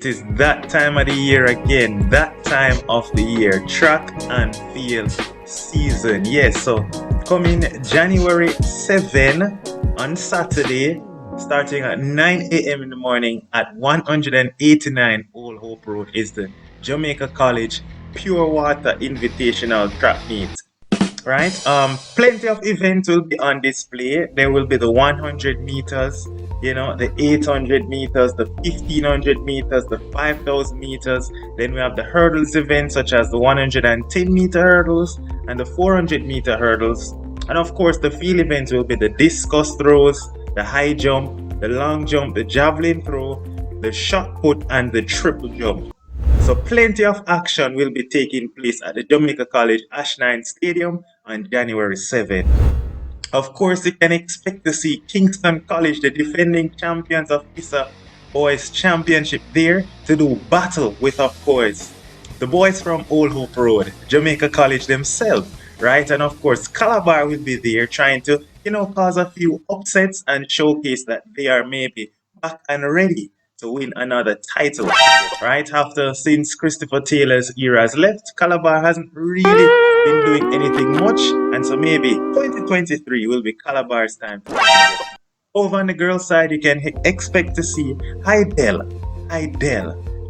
It is that time of the year again, that time of the year, track and field season. Yes, so coming January 7 on Saturday, starting at 9 a.m. in the morning at 189 Old Hope Road is the Jamaica College Pure Water Invitational Track Meet. Right? Plenty of events will be on display. There will be the 100 meters, the 800 meters, the 1500 meters, the 5000 meters. Then we have the hurdles events such as the 110-meter hurdles and the 400-meter hurdles. And of course, the field events will be the discus throws, the high jump, the long jump, the javelin throw, the shot put, and the triple jump. So plenty of action will be taking place at the Jamaica College Ash9 Stadium on January 7th. Of course, you can expect to see Kingston College, the defending champions of ISA Boys Championship, there to do battle with, of course, the boys from Old Hope Road, Jamaica College themselves, right? And of course, Calabar will be there trying to, cause a few upsets and showcase that they are maybe back and ready to win another title, right? Since Christopher Taylor's era has left, Calabar hasn't really been doing anything much, and so maybe 2023 will be Calabar's time. Over on the girls' side, you can expect to see Hydel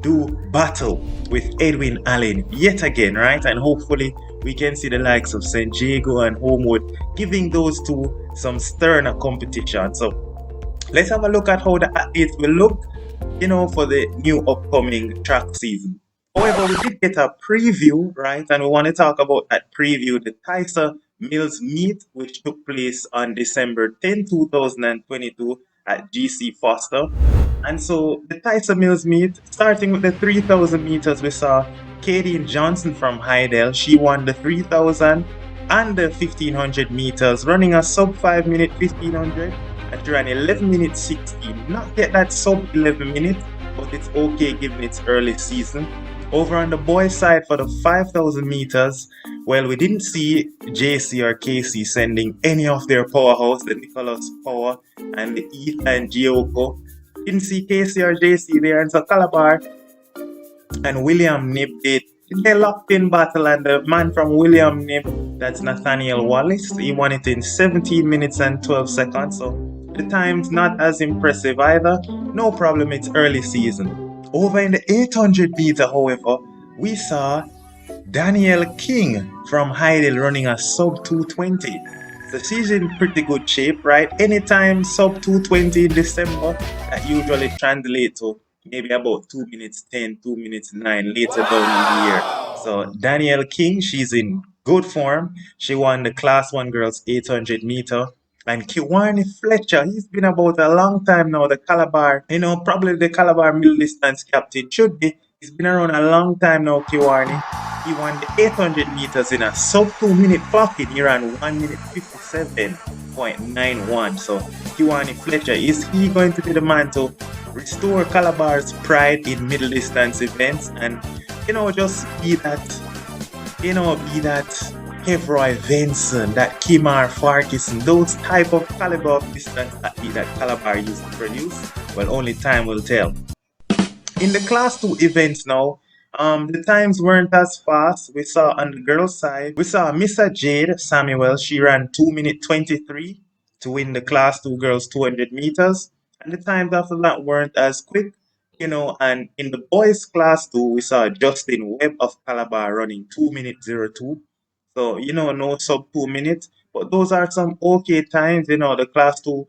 do battle with Edwin Allen yet again, right? And hopefully we can see the likes of St. Jago and Homewood giving those two some sterner competition. So let's have a look at how the athletes will look, for the new upcoming track season. However, we did get a preview, right? And we want to talk about that preview, the Tyser Mills meet, which took place on December 10, 2022 at GC Foster. And so the Tyser Mills meet, starting with the 3,000 meters, we saw Katie Johnson from Hydel. She won the 3,000 and the 1,500 meters, running a sub 5 minute 1,500. And she ran 11 minutes 16. Not yet that sub 11 minutes, but it's okay given its early season. Over on the boys' side for the 5,000 meters, well, we didn't see JC or KC sending any of their powerhouse, the Nicholas Power and the Ethan Gioko. Didn't see KC or JC there, and so Calabar and William Nib did they locked in battle, and the man from William Nib, that's Nathaniel Wallace, he won it in 17 minutes and 12 seconds. So the time's not as impressive either. No problem, it's early season. Over in the 800 meter, however, we saw Danielle King from Heidel running a sub 220. So she's in pretty good shape, right? Anytime sub 220 in December, that usually translates to maybe about 2 minutes 10, 2 minutes 9 later down in the year. So Danielle King, she's in good form. She won the Class 1 Girls 800 meter. And Kiwani Fletcher, he's been about a long time now, the Calabar, probably the Calabar middle distance captain should be. He's been around a long time now, Kiwani. He won the 800 meters in a sub 2 minute pocket. He ran 1 minute 57.91. So Kiwani Fletcher, is he going to be the man to restore Calabar's pride in middle distance events and, just be that Hevroy Venson, that Kimar Farkison, those type of caliber of distance athlete that Calabar used to produce? Well, only time will tell. In the Class 2 events now, the times weren't as fast. We saw on the girls' side, we saw Missa Jade Samuel. She ran 2 minute 23 to win the Class 2 girls 200 meters. And the times after that weren't as quick, and in the boys' Class 2, we saw Justin Webb of Calabar running 2 minute 02. So, no sub 2 minutes. But those are some okay times. The Class 2,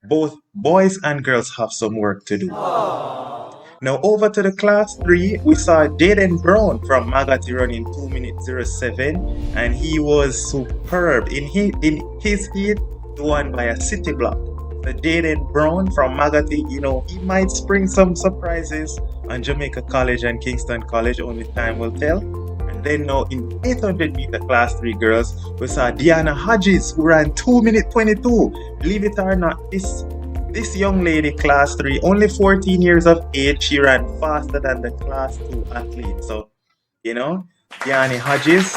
both boys and girls have some work to do. Now over to the Class 3, we saw Jaden Brown from Magati running 2 minutes 07, and he was superb. In his heat, he won by a city block. So Jaden Brown from Magati, he might spring some surprises on Jamaica College and Kingston College, only time will tell. And then now in 800 meter Class 3 girls, we saw Deanna Hodges, who ran 2 minutes 22. Believe it or not, this young lady, Class 3, only 14 years of age, she ran faster than the Class 2 athlete. So, Deanna Hodges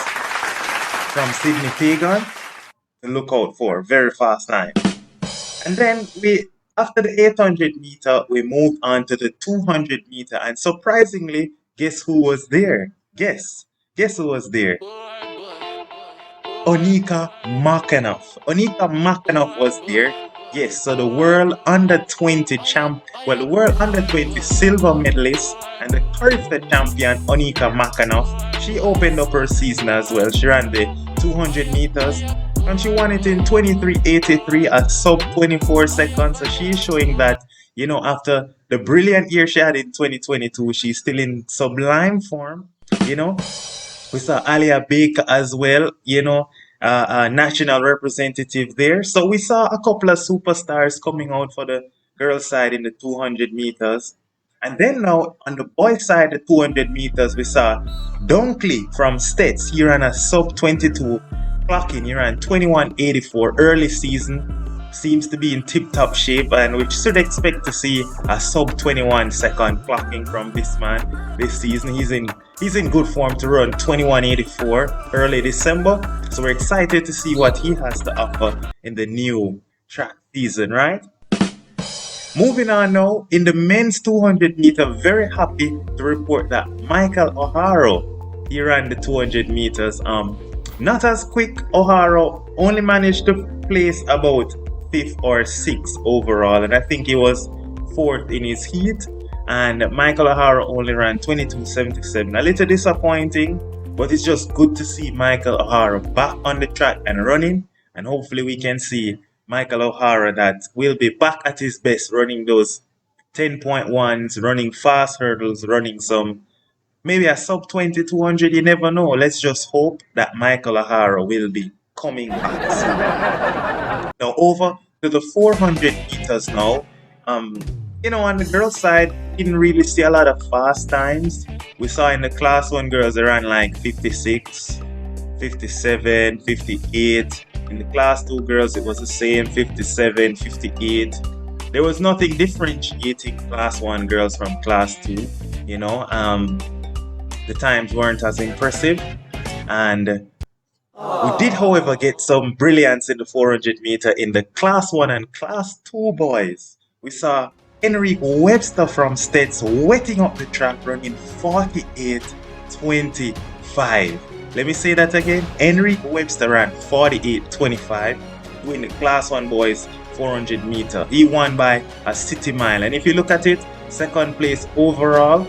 from Sydney Pagan, to look out for. Very fast time. And then we After the 800 meter, we moved on to the 200 meter, and surprisingly, guess who was there? Guess who was there? Onika Markanoff. Onika Markanoff was there. Yes, so the world under 20 the world under 20 silver medalist and the current champion Onika Markanoff. She opened up her season as well. She ran the 200 meters and she won it in 23:83 at sub 24 seconds. So she's showing that, after the brilliant year she had in 2022, she's still in sublime form, you know. We saw Alia Baker as well, national representative there. So we saw a couple of superstars coming out for the girls' side in the 200 meters. And then now on the boys' side, the 200 meters, we saw Dunkley from Stets. He ran a sub 22 clocking. He ran 21:84 early season. Seems to be in tip-top shape, and we should expect to see a sub 21 second clocking from this man this season. He's in good form to run 21:84 early December. So we're excited to see what he has to offer in the new track season, right? Moving on now, in the men's 200 meter, very happy to report that Michael O'Hara, he ran the 200 meters. Not as quick. O'Hara only managed to place about fifth or sixth overall, and I think he was fourth in his heat. And Michael O'Hara only ran 22:77. A little disappointing, but it's just good to see Michael O'Hara back on the track and running, and hopefully we can see Michael O'Hara that will be back at his best, running those 10.1s, running fast hurdles, running maybe a sub 200. You never know. Let's just hope that Michael O'Hara will be coming back soon. Now over to the 400 meters now. On the girls' side, didn't really see a lot of fast times. We saw in the class 1 girls, they ran like 56, 57, 58. In the class 2 girls, it was the same, 57, 58. There was nothing differentiating class 1 girls from class 2. The times weren't as impressive. And we did, however, get some brilliance in the 400 meter in the class 1 and class 2 boys. We saw Henry Webster from Stets wetting up the track, running 48:25. Let me say that again. Henry Webster ran 48:25 to win the class 1 boys 400 meter. He won by a city mile. And if you look at it, second place overall,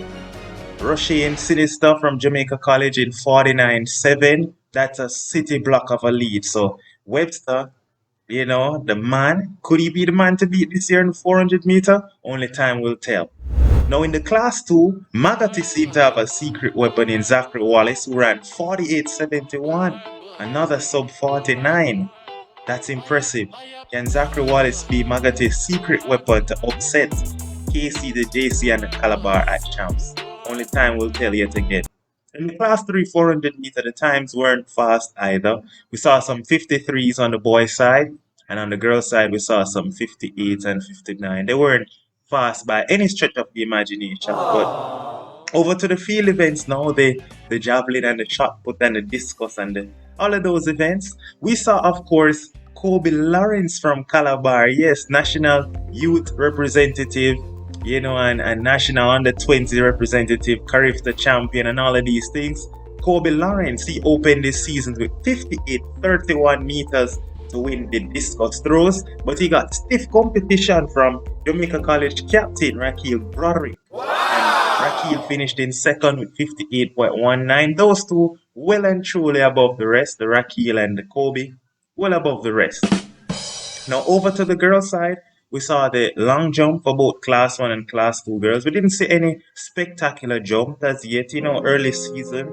Roshane Sinister from Jamaica College in 49.7. That's a city block of a lead. So Webster, the man, could he be the man to beat this year in the 400 meter? Only time will tell. Now in the class 2, Magati seemed to have a secret weapon in Zachary Wallace, who ran 48:71, another sub 49. That's impressive. Can Zachary Wallace be Magati's secret weapon to upset KC, the JC, and the Calabar at champs? Only time will tell yet again. In the class 3 400 meter, the times weren't fast either. We saw some 53s on the boys' side, and on the girls' side, we saw some 58 and 59. They weren't fast by any stretch of the imagination. But over to the field events now, the javelin and the shot put and the discus and all of those events. We saw, of course, Kobe Lawrence from Calabar. Yes, national youth representative, and national under 20 representative, Carif the champion, and all of these things. Kobe Lawrence, he opened this season with 58:31 meters to win the discus throws, but he got stiff competition from Jamaica College captain Raquel Broderick. And Raquel finished in second with 58.19. Those two well and truly above the rest, the Raquel and the Kobe, well above the rest. Now over to the girls' side, we saw the long jump for both class 1 and class 2 girls. We didn't see any spectacular jump as yet, early season.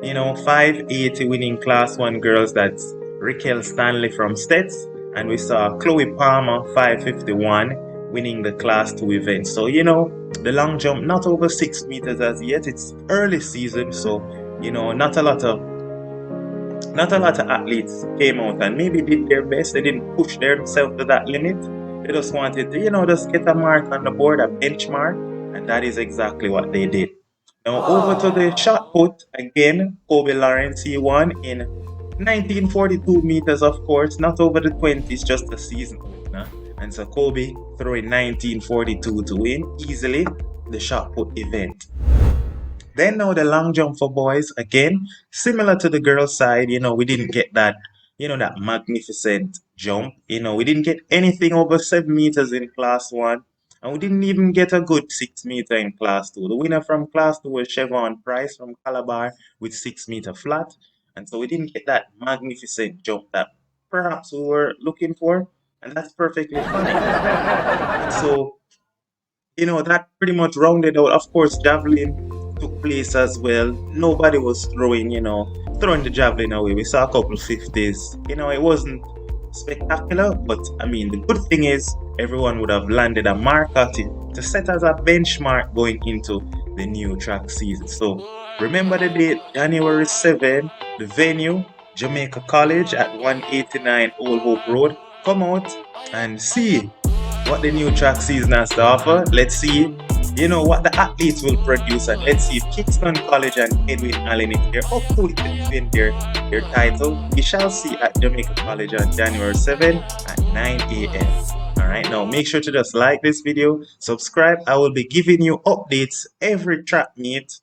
580 winning class 1 girls, that's Raquel Stanley from Stets. And we saw Chloe Palmer, 551, winning the class 2 event. So, the long jump, not over 6 meters as yet. It's early season, so, not a lot of athletes came out and maybe did their best. They didn't push themselves to that limit. They just wanted to, just get a mark on the board, a benchmark, and that is exactly what they did. Now over to the shot put, again, Kobe Lawrence, he won in 1942 meters, of course, not over the 20s, just the season opener. And so Kobe throwing 1942 to win easily the shot put event. Then now the long jump for boys again, similar to the girls' side. We didn't get that, that magnificent jump. We didn't get anything over 7 meters in class one, and we didn't even get a good 6 meter in class two. The winner from class two was Chevron Price from Calabar with 6 meter flat, and so we didn't get that magnificent jump that perhaps we were looking for, and that's perfectly fine. And so that pretty much rounded out. Of course, javelin took place as well. Nobody was throwing the javelin away. We saw a couple 50s. It wasn't spectacular, but I mean, the good thing is everyone would have landed a mark at it to set as a benchmark going into the new track season. So remember the date, January 7, the venue, Jamaica College at 189 Old Hope Road. Come out and see what the new track season has to offer. Let's see, what the athletes will produce, and let's see if Kingston College and Edwin Allen, if they're up to it to defend their title. We shall see at Jamaica College on January 7 at 9 a.m. All right, now make sure to just like this video, subscribe. I will be giving you updates every track meet,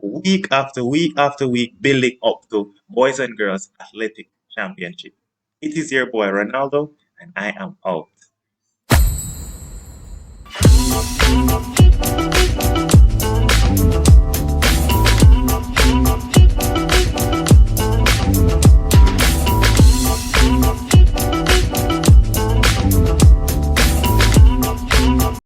week after week after week, building up to Boys and Girls Athletic Championship. It is your boy Ronaldo, and I am out.